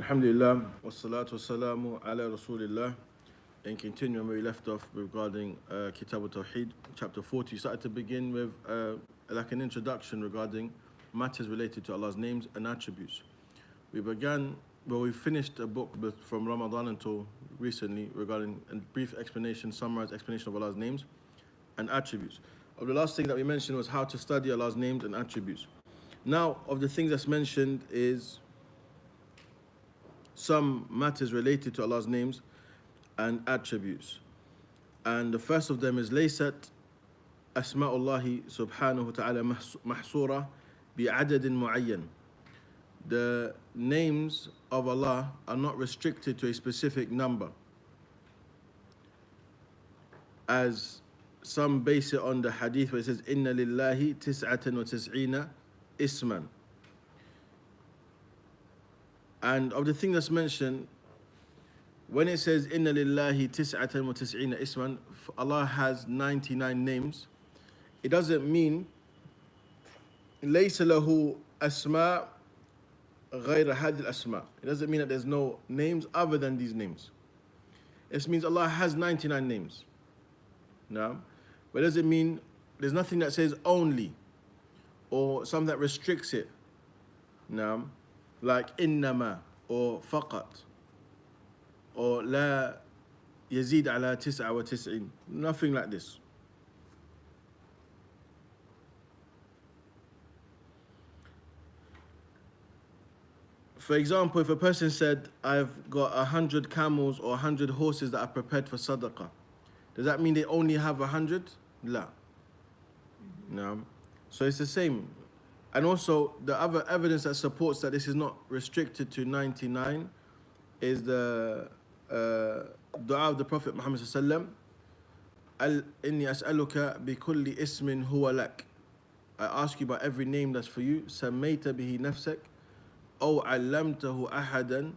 Alhamdulillah, wassalatu wassalamu ala rasulillah. And continuing where we left off regarding Kitaab Tawhid, chapter 40, started to begin with like an introduction regarding matters related to Allah's names and attributes. We finished a book from Ramadan until recently regarding a brief explanation, summarized explanation of Allah's names and attributes. Of the last thing that we mentioned was how to study Allah's names and attributes. Now, of the things that's mentioned is some matters related to Allah's names and attributes. And the first of them is ليست أسماء الله سبحانه وتعالى محصورة بعدد معين. The names of Allah are not restricted to a specific number, as some base it on the hadith where it says إن لله تسعة وتسعين اسما. And of the thing that's mentioned, when it says Inna lillahi tis'atan wa tis'ina isman, Allah has 99 names, it doesn't mean laysa lahu asma ghayra hadhihi al-asma. It doesn't mean that there's no names other than these names. It means Allah has 99 names. No? But it doesn't mean there's nothing that says only or something that restricts it. No? Like innama or faqat or la yazid ala tis'a wa tis'in. Nothing like this. For example, if a person said, I've got 100 camels or 100 horses that I've prepared for sadaqah, does that mean they only have 100? La. No. So it's the same. And also, the other evidence that supports that this is not restricted to 99 is the dua of the Prophet Muhammad sallallahu alaihi wasallam. Inni as'aluka bi kulli ismin huwa lak. I ask you by every name that's for you. Sammayta bihi nafsak, aw 'allamtahu ahadan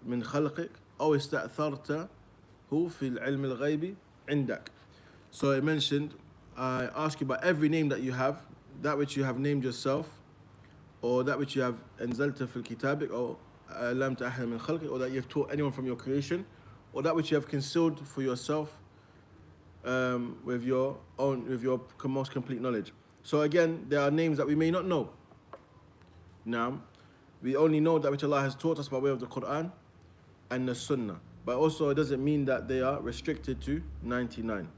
min khalqik, aw ista'thartahu fi al-'ilm al-ghaybi 'indak. So it mentioned, I ask you by every name that you have, that which you have named yourself, or that which you have anzalta fil kitabik, or lam ta'ahad min khalqik, or that you have taught anyone from your creation, or that which you have concealed for yourself with your most complete knowledge. So again, there are names that we may not know. Now, we only know that which Allah has taught us by way of the Quran and the Sunnah. But also, it doesn't mean that they are restricted to 99.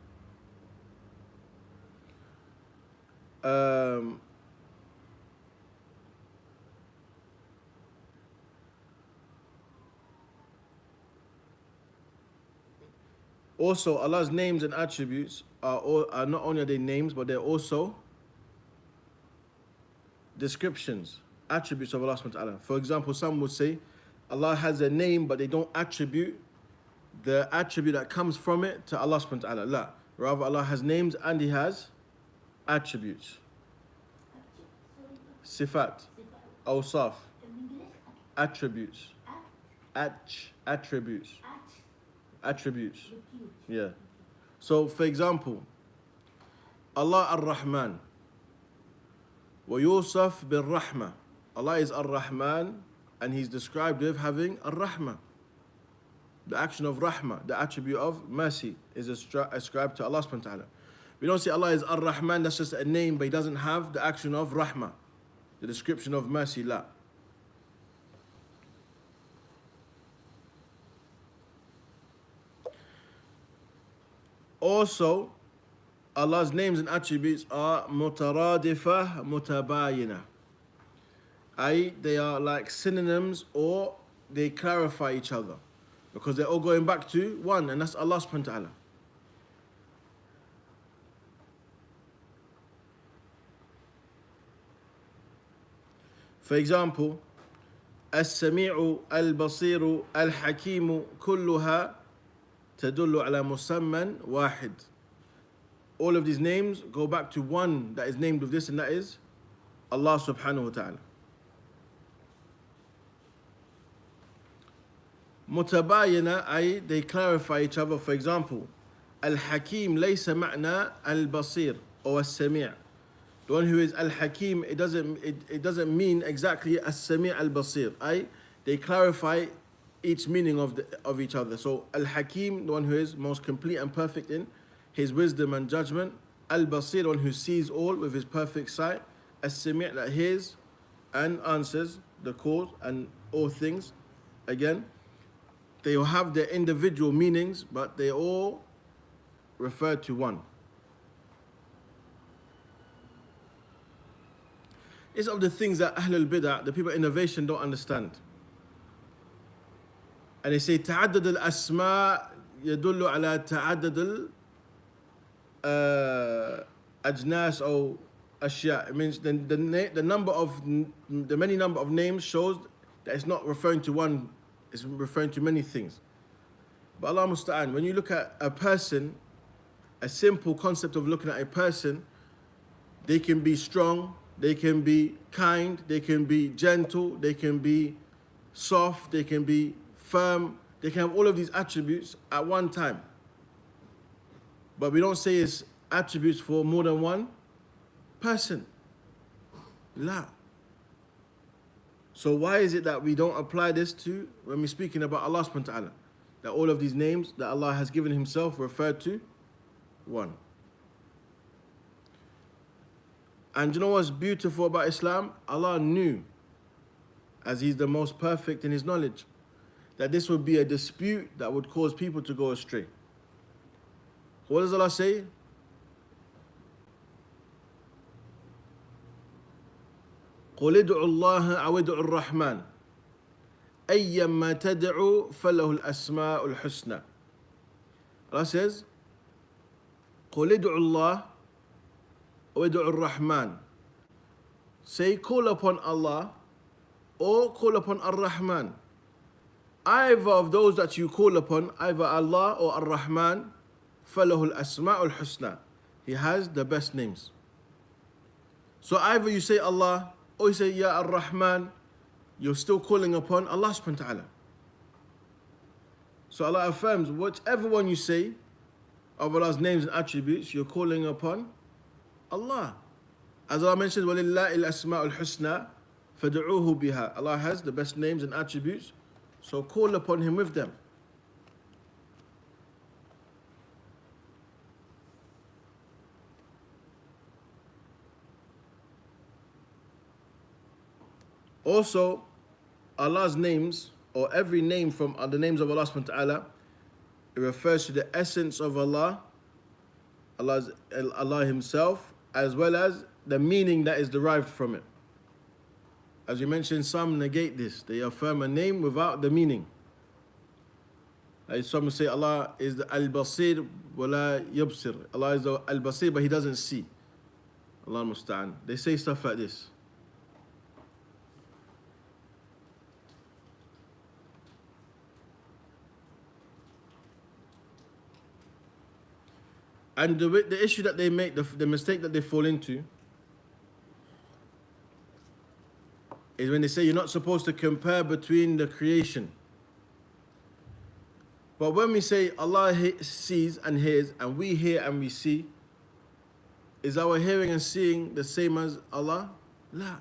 Also, Allah's names and attributes are not only are they names, but they're also descriptions, attributes of Allah subhanahu wa ta'ala. For example, some would say Allah has a name, but they don't attribute the attribute that comes from it to Allah subhanahu wa ta'ala. La. Rather, Allah has names and He has attributes. Sifat, awsaf, attributes, attributes. Yeah. So, for example, Allah Ar-Rahman, wa yusaf bil-Rahma. Allah is Ar-Rahman, and He's described with having Ar-Rahma. The action of Rahma, the attribute of mercy, is ascribed to Allah subhanahu wa ta'ala. We don't say Allah is Ar-Rahman, that's just a name, but He doesn't have the action of Rahma, the description of mercy. La. Also, Allah's names and attributes are mutaradifah, mutabayina. They are like synonyms, or they clarify each other, because they're all going back to one, and that's Allah subhanahu wa ta'ala. For example, السميع البصير الحكيم كلها تدل على مسمى واحد. All of these names go back to one that is named with this, and that is Allah subhanahu wa ta'ala. Mutabayina, they clarify each other. For example, Al-Hakim laysa ma'na al-Basir or al-Sami'. The one who is Al-Hakim, it doesn't mean exactly As-Sami' Al-Basir. They clarify each meaning of each other. So Al-Hakim, the one who is most complete and perfect in his wisdom and judgment. Al-Basir, the one who sees all with his perfect sight. As-Sami', that hears and answers the cause and all things. Again, they will have their individual meanings, but they all refer to one. It's of the things that Ahlul Bid'ah, the people of innovation, don't understand. And they say تعدد الأسماء يدل على تعدد الأجناس أو أشياء. It means the many number of names shows that it's not referring to one, it's referring to many things. But Allah Musta'an, when you look at a person, a simple concept of looking at a person, they can be strong, they can be kind, they can be gentle, they can be soft, they can be firm, they can have all of these attributes at one time. But we don't say it's attributes for more than one person. La. So why is it that we don't apply this to when we're speaking about Allah subhanahu wa ta'ala? That all of these names that Allah has given himself refer to one. And you know what's beautiful about Islam? Allah knew, as He's the most perfect in His knowledge, that this would be a dispute that would cause people to go astray. What does Allah say? قُلِ ادْعُوا اللَّهَ أَوِ ادْعُوا الرَّحْمَنَ أَيًّمَّا تَدْعُوا فَلَهُ الْأَسْمَاءُ الْحُسْنَى. Allah says, قُلِ ادْعُوا اللَّهَ أَوِ ادْعُوا الرَّحْمَنَ. Say, call upon Allah or call upon Ar-Rahman. Either of those that you call upon, either Allah or Ar-Rahman, فَلَهُ الْأَسْمَاءُ الْحُسْنَى. He has the best names. So either you say Allah or you say Ya Ar-Rahman, you're still calling upon Allah subhanahu wa ta'ala. So Allah affirms, whichever one you say of Allah's names and attributes, you're calling upon Allah. As Allah mentions, وَلِلَّهِ الْأَسْمَاءُ الْحُسْنَى فَدُعُوهُ بِهَا. Allah has the best names and attributes, so call upon Him with them. Also, Allah's names, or every name from the names of Allah subhanahu wa ta'ala, it refers to the essence of Allah, Allah Himself, as well as the meaning that is derived from it. As we mentioned, some negate this. They affirm a name without the meaning. Like some say Allah is the Al-Basir wala yubsir. Allah is the Al-Basir, but He doesn't see. Allah Musta'an. They say stuff like this. And the issue that they make, the mistake that they fall into, is when they say you're not supposed to compare between the creation. But when we say Allah sees and hears, and we hear and we see, is our hearing and seeing the same as Allah? La.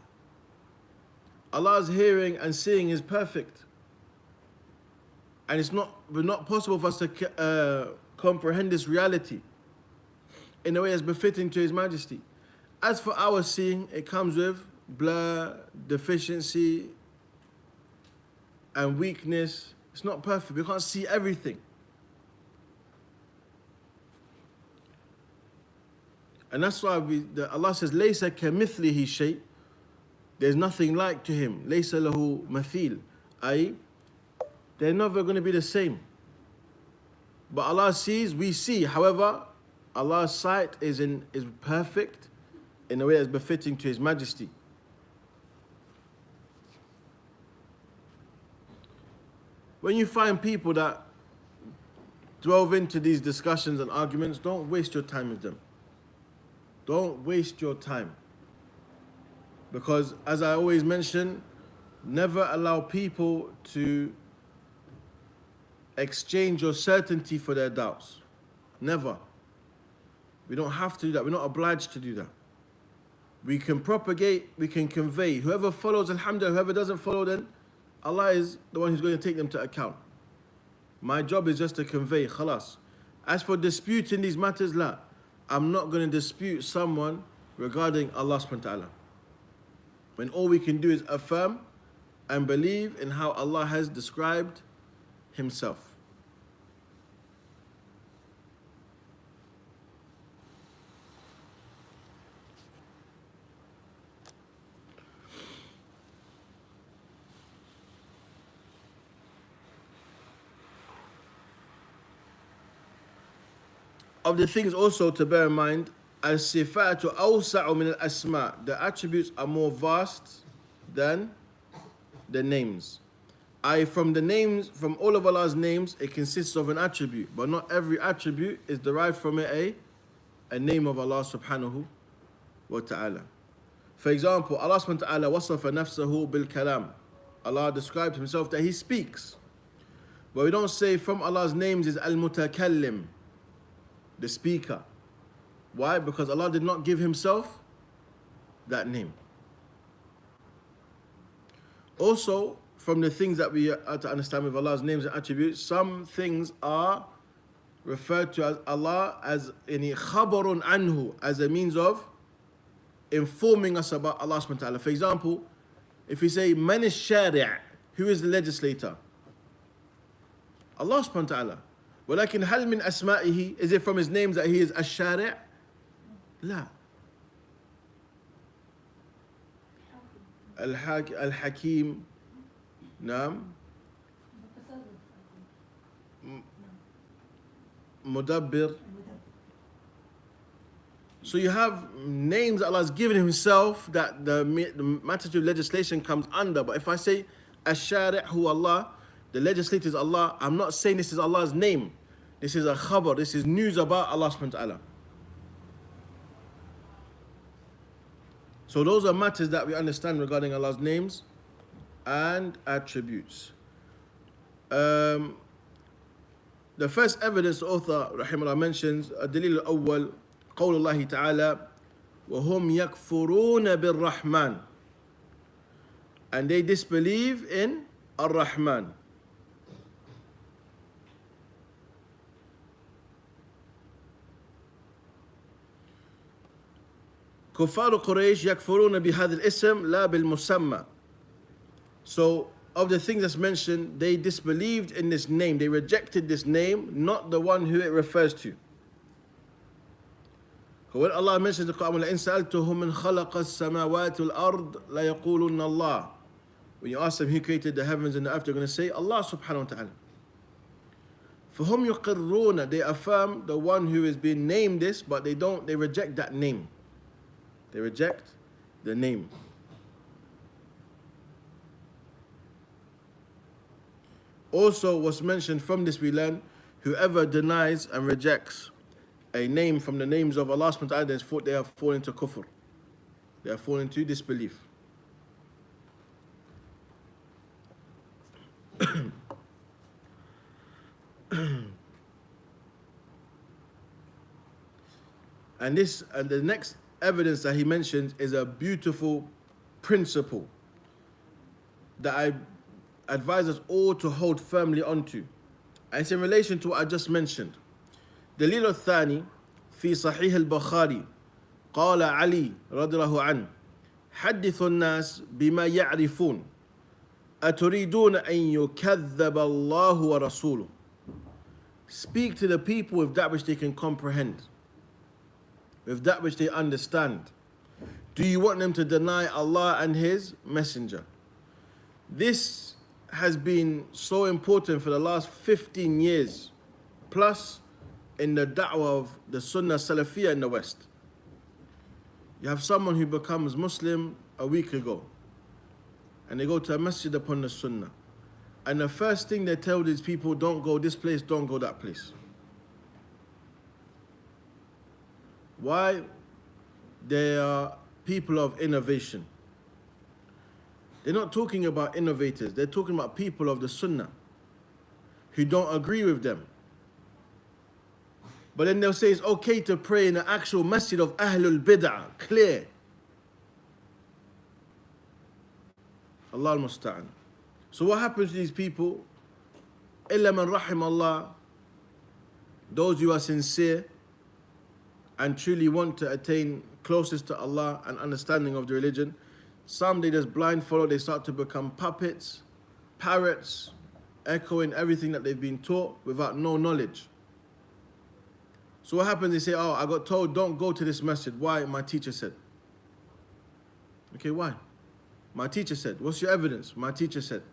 Allah's hearing and seeing is perfect. And it's not possible for us to comprehend this reality in a way as befitting to His Majesty. As for our seeing, it comes with blur, deficiency, and weakness. It's not perfect. We can't see everything. And that's why Allah says, لَيْسَ كَمِثْلِهِ شَيْءٍ. There's nothing like to Him. لَيْسَ لَهُ مَثِيلٌ. They're never going to be the same. But Allah sees, we see. However, Allah's sight is perfect in a way that's befitting to His Majesty. When you find people that delve into these discussions and arguments, don't waste your time with them. Don't waste your time. Because as I always mention, never allow people to exchange your certainty for their doubts. Never. We don't have to do that. We're not obliged to do that. We can propagate, we can convey. Whoever follows, alhamdulillah, whoever doesn't follow, then Allah is the one who's going to take them to account. My job is just to convey, khalas. As for disputing these matters, la, I'm not going to dispute someone regarding Allah subhanahu wa ta'ala. When all we can do is affirm and believe in how Allah has described Himself. Of the things also to bear in mind, as-sifatu awsa'u min al-asma. The attributes are more vast than the names. From the names, from all of Allah's names, it consists of an attribute, but not every attribute is derived from it a name of Allah subhanahu wa ta'ala. For example, Allah subhanahu wa ta'ala wasafa nafsahu bil kalam. Allah described Himself that He speaks. But we don't say from Allah's names is al-mutakallim, the speaker. Why? Because Allah did not give Himself that name. Also, from the things that we are to understand with Allah's names and attributes, some things are referred to as Allah as any khabarun anhu, as a means of informing us about Allah subhanahu wa ta'ala. For example, if we say man is-shari', who is the legislator? Allah subhanahu wa ta'ala. ولكن هل من أسمائه, is it from His names that He is الشارع? لا. الحكيم. نعم. مدبر. So you have names that Allah has given Himself that the matter of legislation comes under. But if I say الشارع هو Allah, the legislator is Allah, I'm not saying this is Allah's name. This is a khabar, this is news about Allah subhanahu wa ta'ala. So those are matters that we understand regarding Allah's names and attributes. The first evidence the author rahimahullah mentions, الدليل الأول قول الله تعالى وهم يكفرون بالرحمن, and they disbelieve in Ar-Rahman. كفار قريش يكفرون بهذا الاسم لا بالمسمى. So of the things that's mentioned, they disbelieved in this name, they rejected this name, not the one who it refers to. When Allah mentions the Quran, لَإِن سَأَلْتُهُم مِّنْ خَلَقَ السَّمَاوَاتِ وَالْأَرْضِ لَيَقُولُنَّ اللَّهِ. When you ask them who created the heavens and the earth, they're going to say Allah subhanahu wa ta'ala. فَهُمْ يُقِرُّونَ, they affirm the one who is being named this, but they reject that name. They reject the name. Also, what's mentioned from this we learn, whoever denies and rejects a name from the names of Allah subhanahu wa ta'ala, they have fallen into kufr. They have fallen into disbelief. And the next evidence that he mentions is a beautiful principle that I advise us all to hold firmly onto. And it's in relation to what I just mentioned. دليل الثاني في صحيح البخاري قال علي رضي الله عنه حدث الناس بما يعرفون أتريدون أن يكذب الله ورسوله. Speak to the people with that which they can comprehend, with that which they understand. Do you want them to deny Allah and His Messenger? This has been so important for the last 15 years plus in the da'wah of the Sunnah Salafiyah in the West. You have someone who becomes Muslim a week ago and they go to a masjid upon the Sunnah, and the first thing they tell these people, don't go this place, don't go that place. Why? They are people of innovation. They're not talking about innovators, they're talking about people of the Sunnah who don't agree with them. But then they'll say it's okay to pray in the actual masjid of Ahlul Bid'ah, clear. Allah al-Musta'an. So what happens to these people? إِلَّا مَنْ رَحِمَ Allah. Those who are sincere and truly want to attain closest to Allah and understanding of the religion. Some, they just blind follow, they start to become puppets, parrots, echoing everything that they've been taught without no knowledge. So what happens? They say, oh, I got told don't go to this masjid. Why? My teacher said. Okay, why? My teacher said. What's your evidence? My teacher said.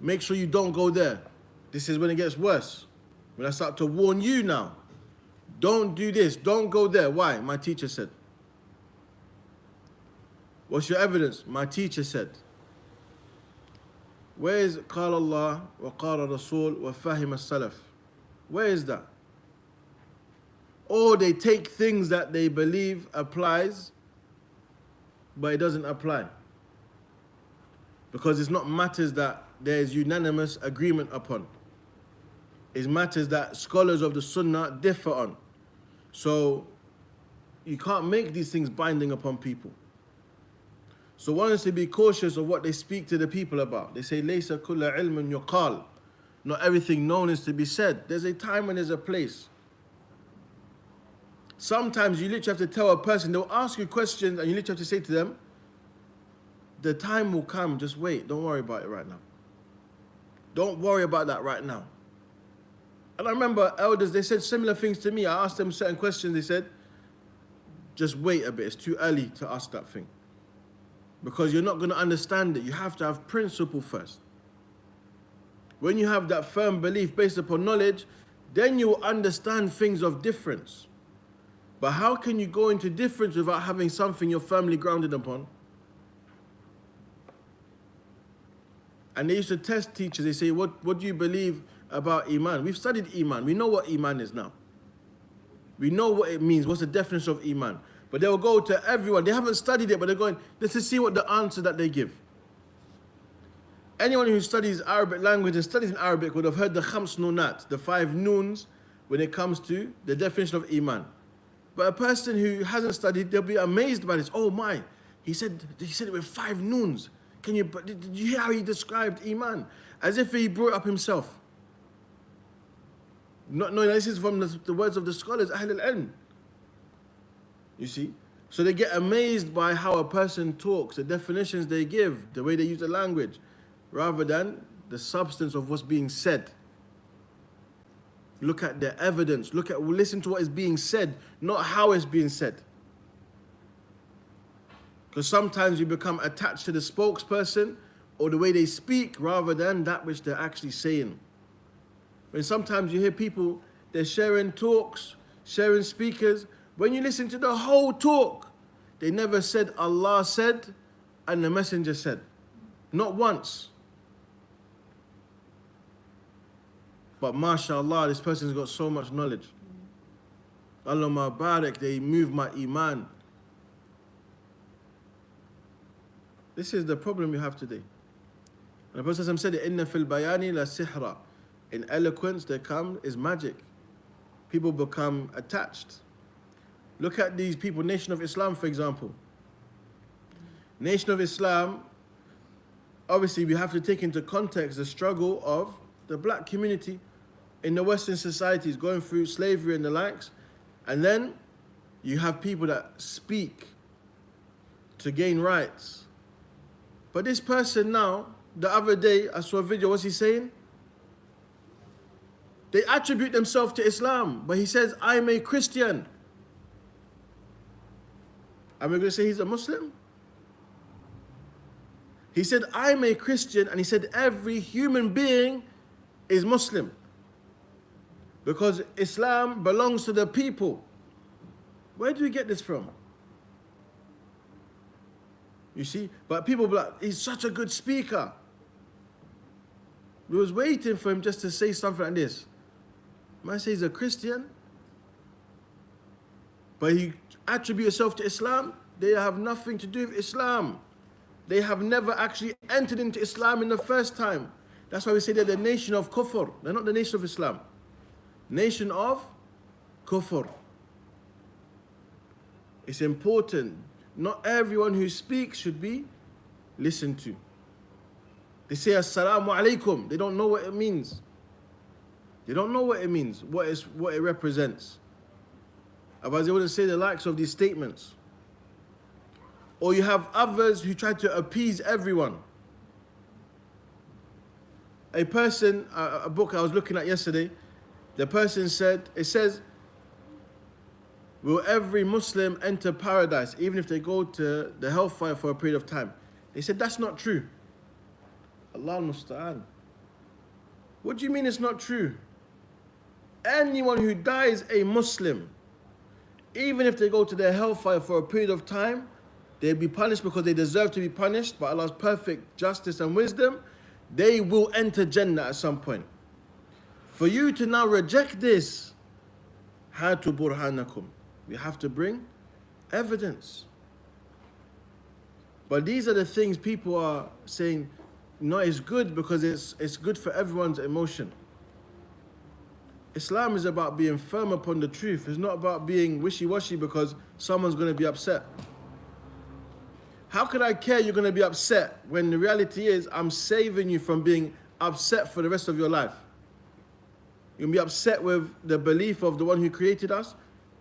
Make sure you don't go there. This is when it gets worse. When I start to warn you now. Don't do this. Don't go there. Why? My teacher said. What's your evidence? My teacher said. Where is قال Allah wa qala Rasul wa fahim as-salaf? Where is that? Or they take things that they believe applies, but it doesn't apply. Because it's not matters that there is unanimous agreement upon. It's matters that scholars of the Sunnah differ on. So you can't make these things binding upon people. So one is to be cautious of what they speak to the people about. They say, لَيْسَ كُلَّ عِلْمٍ يُقَالٍ. Not everything known is to be said. There's a time and there's a place. Sometimes you literally have to tell a person, they'll ask you questions and you literally have to say to them, the time will come, just wait, don't worry about it right now. Don't worry about that right now. And I remember elders, they said similar things to me. I asked them certain questions, they said, just wait a bit, it's too early to ask that thing. Because you're not going to understand it. You have to have principle first. When you have that firm belief based upon knowledge, then you will understand things of difference. But how can you go into difference without having something you're firmly grounded upon? And they used to test teachers. They say, what do you believe about Iman? We've studied Iman. We know what Iman is now. We know what it means. What's the definition of Iman? But they will go to everyone. They haven't studied it, but they're going, let's just see what the answer that they give. Anyone who studies Arabic language and studies in Arabic would have heard the khams nunat, the 5 noons, when it comes to the definition of Iman. But a person who hasn't studied, they'll be amazed by this. Oh my, he said it with 5 noons. Did you hear how he described Iman? As if he brought it up himself. No, this is from the words of the scholars, Ahl al-Ilm. You see? So they get amazed by how a person talks, the definitions they give, the way they use the language, rather than the substance of what's being said. Look at the evidence. Listen to what is being said, not how it's being said. Because sometimes you become attached to the spokesperson or the way they speak rather than that which they're actually saying. When sometimes you hear people, they're sharing talks, sharing speakers. When you listen to the whole talk, they never said Allah said and the Messenger said. Not once. But mashallah, this person's got so much knowledge. Allahumma barak, they move my iman. This is the problem we have today. And the Prophet said, Inna fil bayani la sihra. In eloquence, there is magic. People become attached. Look at these people, Nation of Islam, for example. Nation of Islam, obviously we have to take into context the struggle of the black community in the Western societies going through slavery and the likes. And then you have people that speak to gain rights. But this person now, the other day, I saw a video, what's he saying? They attribute themselves to Islam, but he says, I'm a Christian. Am I going to say he's a Muslim? He said, I'm a Christian, and he said, every human being is Muslim. Because Islam belongs to the people. Where do we get this from? You see? But people be like, he's such a good speaker. We was waiting for him just to say something like this. Man says he's a Christian, but he attributes himself to Islam. They have nothing to do with Islam. They have never actually entered into Islam in the first time. That's why we say they're the nation of kufr. They're not the nation of Islam. Nation of kufr. It's important. Not everyone who speaks should be listened to. They say Assalamu alaikum. They don't know what it means. They don't know what it means, what it represents. Otherwise, they wouldn't say the likes of these statements. Or you have others who try to appease everyone. A person, a book I was looking at yesterday, the person said, it says, will every Muslim enter paradise even if they go to the hellfire for a period of time? They said, that's not true. Allah al-Musta'an. What do you mean it's not true? Anyone who dies a Muslim, even if they go to the hellfire for a period of time, they'll be punished because they deserve to be punished by Allah's perfect justice and wisdom. They will enter Jannah at some point. For you to now reject this, hatu burhanakum. We have to bring evidence. But these are the things people are saying, no, it's good because it's good for everyone's emotion. Islam is about being firm upon the truth. It's not about being wishy-washy because someone's going to be upset. How can I care you're going to be upset when the reality is I'm saving you from being upset for the rest of your life? You're going to be upset with the belief of the one who created us,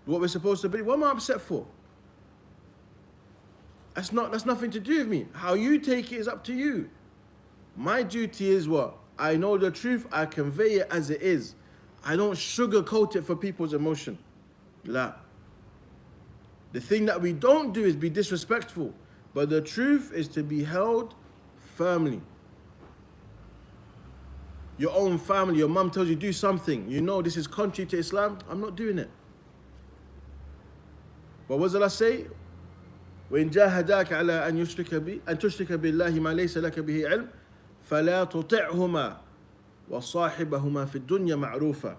what we're supposed to be. What am I upset for? That's nothing to do with me. How you take it is up to you. My duty is what? I know the truth, I convey it as it is. I don't sugarcoat it for people's emotion. La. The thing that we don't do is be disrespectful. But the truth is to be held firmly. Your own family, your mum tells you do something. You know this is contrary to Islam. I'm not doing it. But what does Allah say? وإن جاهداك على أن تشرك بالله ما ليس لك به علم فلا تطعهما وصاحبهما في الدنيا معروفا.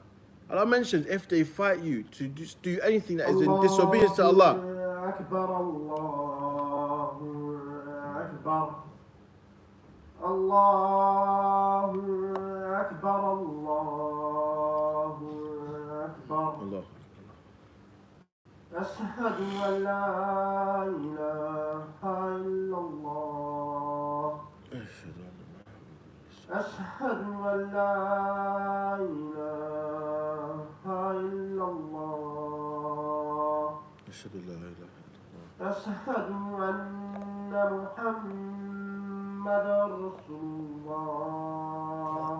Allah mentions if they fight you to do anything that is in disobedience to Allah. الله أكبر الله أكبر الله أشهد أن لا إله إلا الله أشهد أن لا إله إلا الله أشهد أن لا إله إلا الله أشهد أن محمدا رسول الله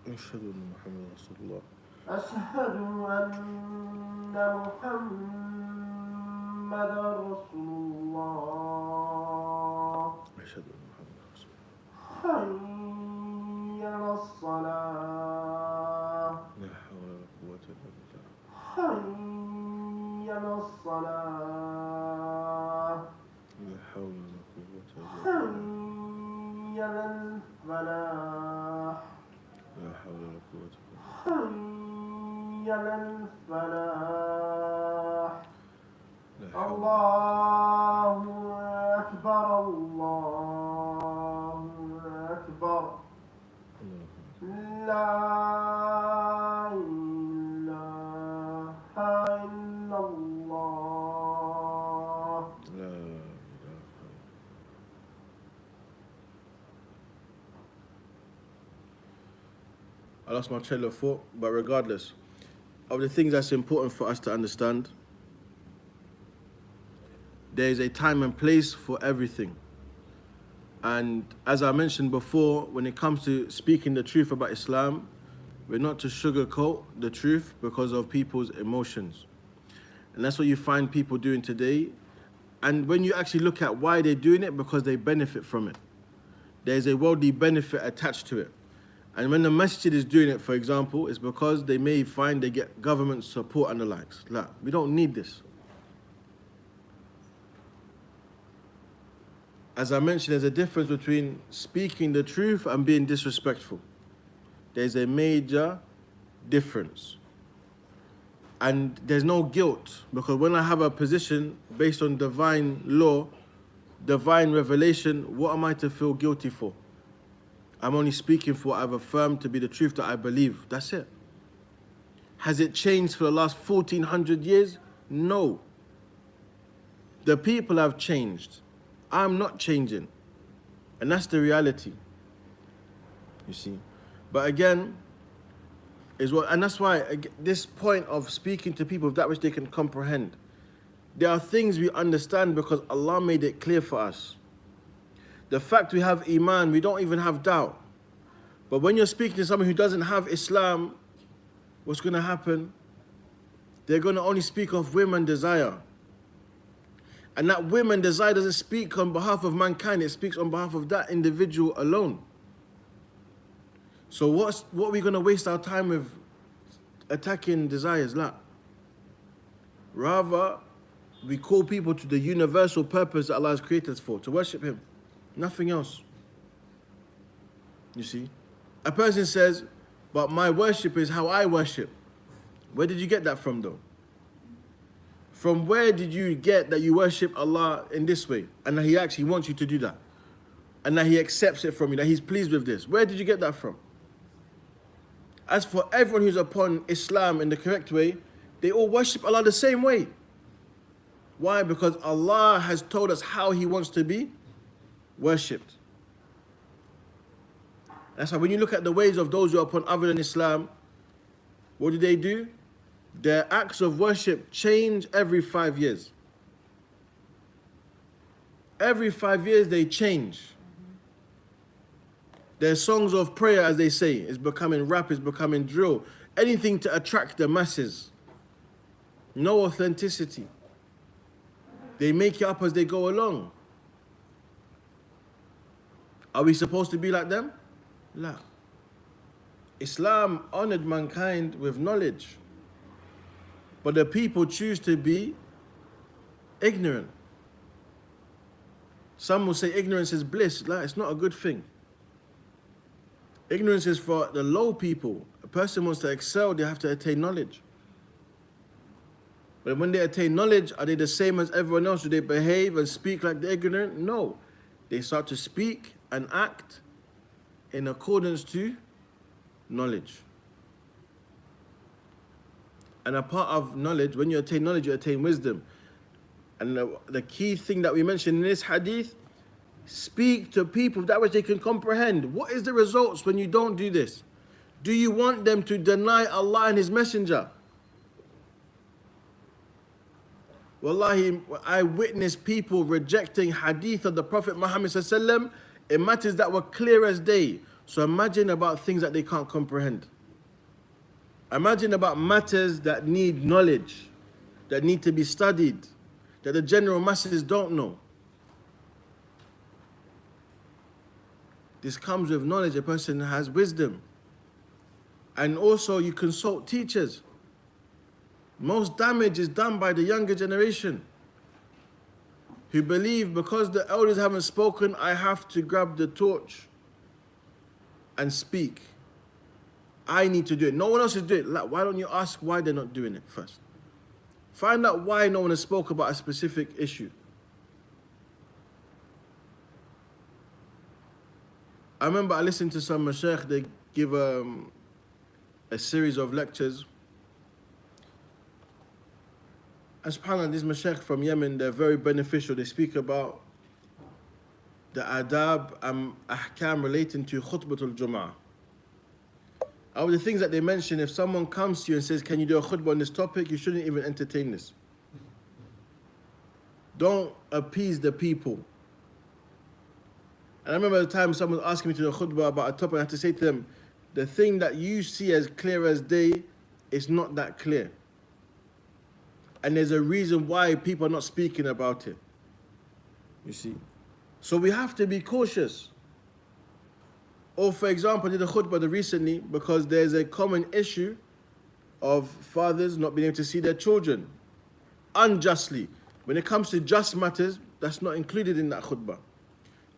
أشهد أن محمدا رسول الله أشهد أن محمدا رسول الله أشهد أن محمدا رسول الله حي على الصلاة لا حول ولا قوة إلا بالله حي على الصلاة لا حول ولا قوة إلا بالله حي على الفلاح لا حول ولا قوة إلا بالله حي على الفلاح الله أكبر الله أكبر لا إله إلا الله لا إله. I lost my trail of thought, but regardless of the things that's important for us to understand, there is a time and place for everything. And as I mentioned before, when it comes to speaking the truth about Islam, we're not to sugarcoat the truth because of people's emotions. And that's what you find people doing today. And when you actually look at why they're doing it, because they benefit from it. There's a worldly benefit attached to it. And when the masjid is doing it, for example, it's because they may find they get government support and the likes. La, we don't need this. As I mentioned, there's a difference between speaking the truth and being disrespectful. There's a major difference. And there's no guilt, because when I have a position based on divine law, divine revelation, what am I to feel guilty for? I'm only speaking for what I've affirmed to be the truth that I believe. That's it. Has it changed for the last 1400 years? No. The people have changed. I'm not changing. And that's the reality. You see. But again, and that's why this point of speaking to people of that which they can comprehend. There are things we understand because Allah made it clear for us. The fact we have Iman, we don't even have doubt. But when you're speaking to someone who doesn't have Islam, what's going to happen? They're going to only speak of whim and desire. And that whim and desire doesn't speak on behalf of mankind, it speaks on behalf of that individual alone. So what are we going to waste our time with attacking desires? La. Rather, we call people to the universal purpose that Allah has created us for, to worship Him. Nothing else. You see? A person says, but my worship is how I worship. Where did you get that from though? From where did you get that you worship Allah in this way? And that He actually wants you to do that? And that He accepts it from you, that He's pleased with this? Where did you get that from? As for everyone who's upon Islam in the correct way, they all worship Allah the same way. Why? Because Allah has told us how He wants to be worshipped. That's why when you look at the ways of those who are upon other than Islam, what do? Their acts of worship change every 5 years. Every 5 years they change. Their songs of prayer, as they say, is becoming rap, is becoming drill. Anything to attract the masses. No authenticity. They make it up as they go along. Are we supposed to be like them? La. Islam honored mankind with knowledge. But the people choose to be ignorant. Some will say ignorance is bliss. La, it's not a good thing. Ignorance is for the low people. A person wants to excel, they have to attain knowledge. But when they attain knowledge, are they the same as everyone else? Do they behave and speak like the ignorant? No. They start to speak and act in accordance to knowledge. And a part of knowledge, when you attain knowledge, you attain wisdom. And the key thing that we mentioned in this hadith, speak to people that which they can comprehend. What is the results when you don't do this? Do you want them to deny Allah and His Messenger? Wallahi, I witnessed people rejecting hadith of the Prophet Muhammad ﷺ in matters that were clear as day. So imagine about things that they can't comprehend. Imagine about matters that need knowledge, that need to be studied, that the general masses don't know. This comes with knowledge. A person has wisdom. And also you consult teachers. Most damage is done by the younger generation who believe because the elders haven't spoken, I have to grab the torch and speak. I need to do it. No one else is doing it. Like, why don't you ask why they're not doing it first? Find out why no one has spoke about a specific issue. I remember I listened to some mashaykh, they give a series of lectures. And subhanAllah, these mashaykh from Yemen, they're very beneficial. They speak about the adab and ahkam relating to khutbatul Jum'ah. Out of the things that they mention, if someone comes to you and says, can you do a khutbah on this topic, you shouldn't even entertain this. Don't appease the people. And I remember the time someone was asking me to do a khutbah about a topic, I had to say to them, the thing that you see as clear as day is not that clear. And there's a reason why people are not speaking about it. You see? So we have to be cautious. Or for example, I did a khutbah recently because there's a common issue of fathers not being able to see their children unjustly. When it comes to just matters, that's not included in that khutbah.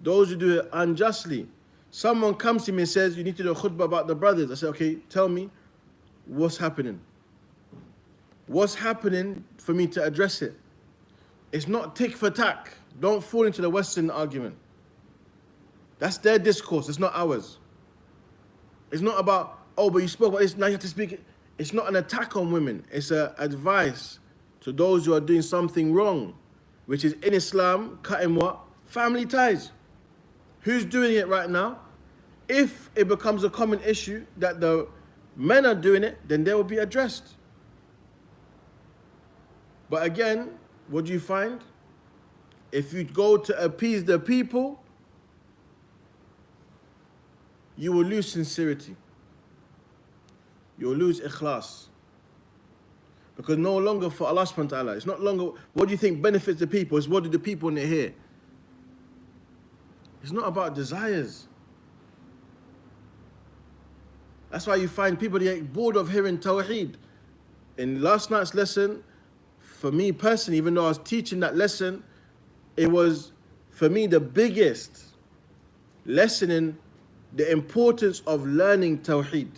Those who do it unjustly. Someone comes to me and says, you need to do a khutbah about the brothers. I say, okay, tell me what's happening. What's happening for me to address it? It's not tick for tack. Don't fall into the Western argument. That's their discourse, it's not ours. It's not about, oh, but you spoke about this, now you have to speak. It's not an attack on women. It's an advice to those who are doing something wrong. which is in Islam, cutting what? Family ties. Who's doing it right now? If it becomes a common issue that the men are doing it, then they will be addressed. But again, what do you find? If you go to appease the people, you will lose sincerity. You will lose ikhlas. Because no longer for Allah subhanahu wa ta'ala. It's not longer what do you think benefits the people, it's what do the people want to hear. It's not about desires. That's why you find people get bored of hearing Tawheed. In last night's lesson, for me personally, even though I was teaching that lesson, it was, for me, the biggest lesson in the importance of learning Tawheed.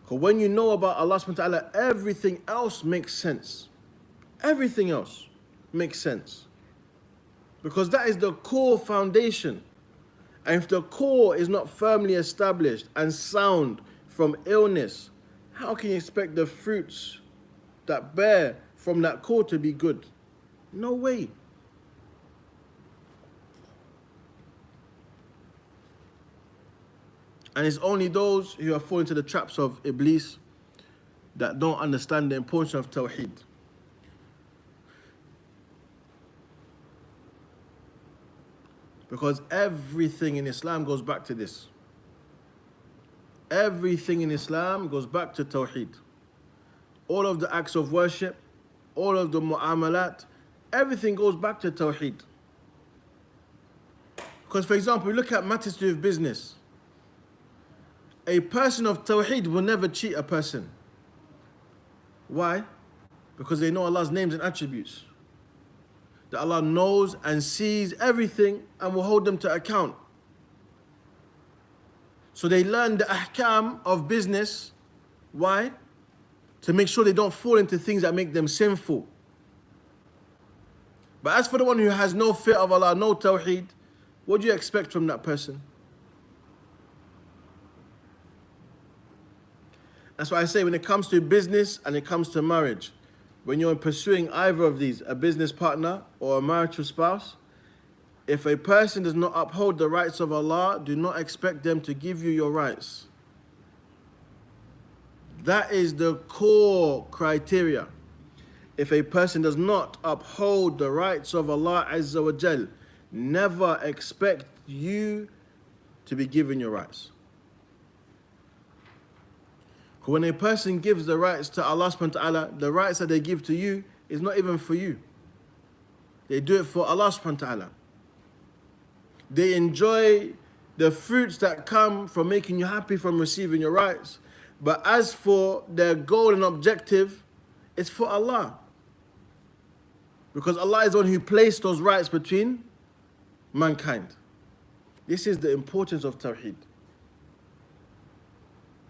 Because when you know about Allah subhanahu wa ta'ala, everything else makes sense. Everything else makes sense. Because that is the core foundation. And if the core is not firmly established and sound from illness, how can you expect the fruits that bear from that core to be good? No way. And it's only those who are falling into the traps of Iblis that don't understand the importance of Tawheed. Because everything in Islam goes back to this. Everything in Islam goes back to Tawheed. All of the acts of worship, all of the mu'amalat, everything goes back to Tawheed. Because for example, we look at matters to do with business. A person of Tawheed will never cheat a person. Why? Because they know Allah's names and attributes. That Allah knows and sees everything and will hold them to account. So they learn the ahkam of business. Why? To make sure they don't fall into things that make them sinful. But as for the one who has no fear of Allah, no Tawheed, what do you expect from that person? That's why I say when it comes to business and it comes to marriage, when you're pursuing either of these, a business partner or a marital spouse, if a person does not uphold the rights of Allah, do not expect them to give you your rights. That is the core criteria. If a person does not uphold the rights of Allah Azza wa Jal, never expect you to be given your rights. When a person gives the rights to Allah subhanahu wa ta'ala, the rights that they give to you is not even for you. They do it for Allah subhanahu wa ta'ala. They enjoy the fruits that come from making you happy from receiving your rights. But as for their goal and objective, it's for Allah. Because Allah is the one who placed those rights between mankind. This is the importance of Tawheed.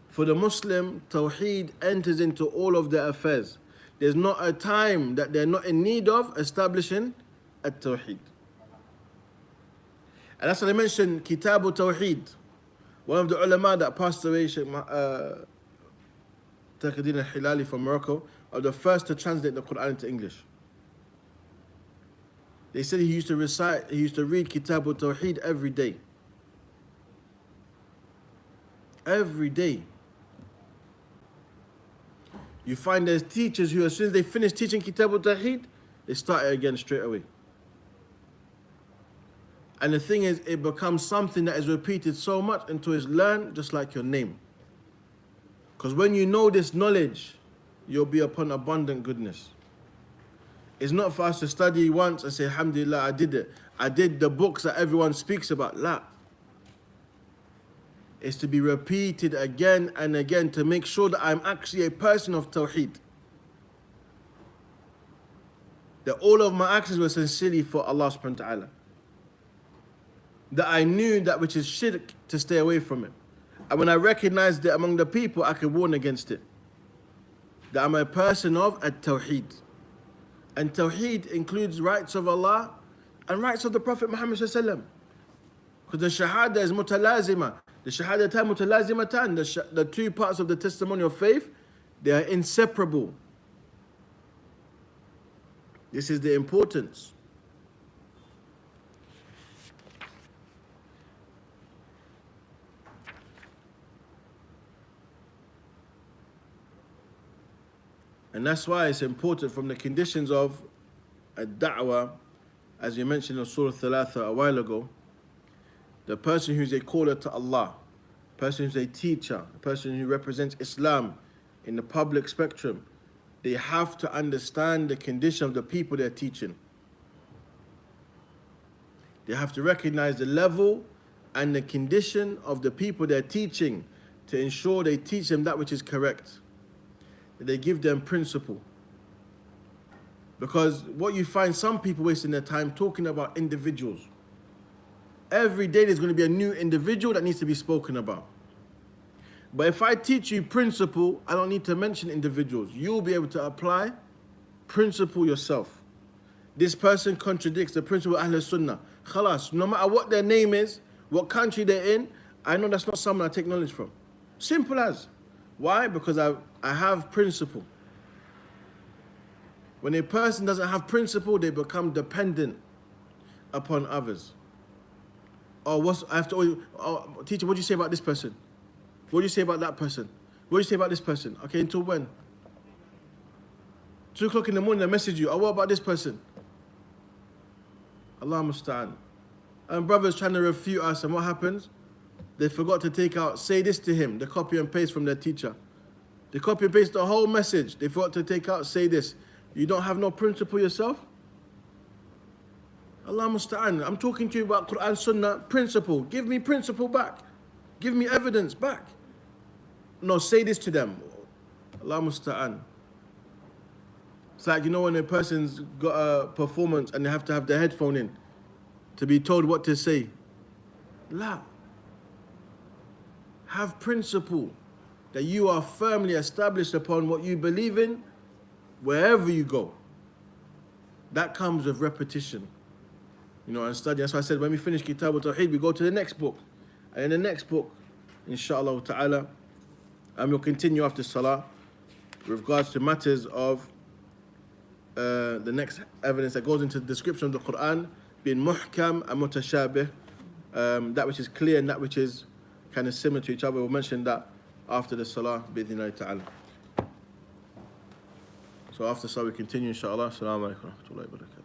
For the Muslim, Tawheed enters into all of their affairs. There's not a time that they're not in need of establishing a Tawheed. And that's what I mentioned, Kitaab Tawhid. One of the ulama that passed away, Sheikh Taqi al-Hilali from Morocco, are the first to translate the Quran into English. They said he used to read Kitaab Tawhid every day. Every day. You find there's teachers who, as soon as they finish teaching Kitaab Tawhid, they start it again straight away. And the thing is, it becomes something that is repeated so much until it's learned just like your name. Because when you know this knowledge, you'll be upon abundant goodness. It's not for us to study once and say, Alhamdulillah, I did it. I did the books that everyone speaks about. La. It's to be repeated again and again to make sure that I'm actually a person of Tawheed. That all of my actions were sincerely for Allah subhanahu wa ta'ala. That I knew that which is shirk to stay away from it. And when I recognized it among the people, I could warn against it. That I'm a person of At-Tawheed. And Tawheed includes rights of Allah and rights of the Prophet Muhammad sallallahu alaihi wasallam. Because the Shahada is mutalazima. The Shahadatan mutalazimatan. The two parts of the testimony of faith, they are inseparable. This is the importance. And that's why it's important from the conditions of a da'wah, as you mentioned in Surah Thalatha a while ago, the person who's a caller to Allah, the person who's a teacher, the person who represents Islam in the public spectrum, they have to understand the condition of the people they're teaching. They have to recognize the level and the condition of the people they're teaching to ensure they teach them that which is correct. That they give them principle. Because what you find some people wasting their time talking about individuals. Every day there's going to be a new individual that needs to be spoken about. But if I teach you principle, I don't need to mention individuals. You'll be able to apply principle yourself. This person contradicts the principle of Ahlul Sunnah. Khalas, no matter what their name is, what country they're in, I know that's not someone I take knowledge from. Simple as. Why? Because I have principle. When a person doesn't have principle, they become dependent upon others. Teacher, what do you say about this person? What do you say about that person? What do you say about this person? Okay, until when? 2 o'clock in the morning, I message you. What about this person? Allah musta'an. And brothers trying to refute us, and what happens? They forgot to take out, say this to him, the copy and paste from their teacher. They copy and paste the whole message. They forgot to take out, say this. You don't have no principle yourself? Allah musta'an. I'm talking to you about Quran, Sunnah, principle. Give me principle back. Give me evidence back. No, say this to them. Allah musta'an. It's like, you know, when a person's got a performance and they have to have their headphone in to be told what to say. La. Have principle that you are firmly established upon what you believe in wherever you go. That comes with repetition. You know, and study. That's why I said when we finish Kitaab Tawhid, we go to the next book. And in the next book, inshallah ta'ala, and we'll continue after Salah with regards to matters of the next evidence that goes into the description of the Quran being muhkam and mutashabih, that which is clear and that which is kind of similar to each other. We'll mention that after the Salah, bi'idhnillahi ta'ala. So after Salah we continue, inshallah. Assalamu alaikum wa rahmatullahi wa barakatuh.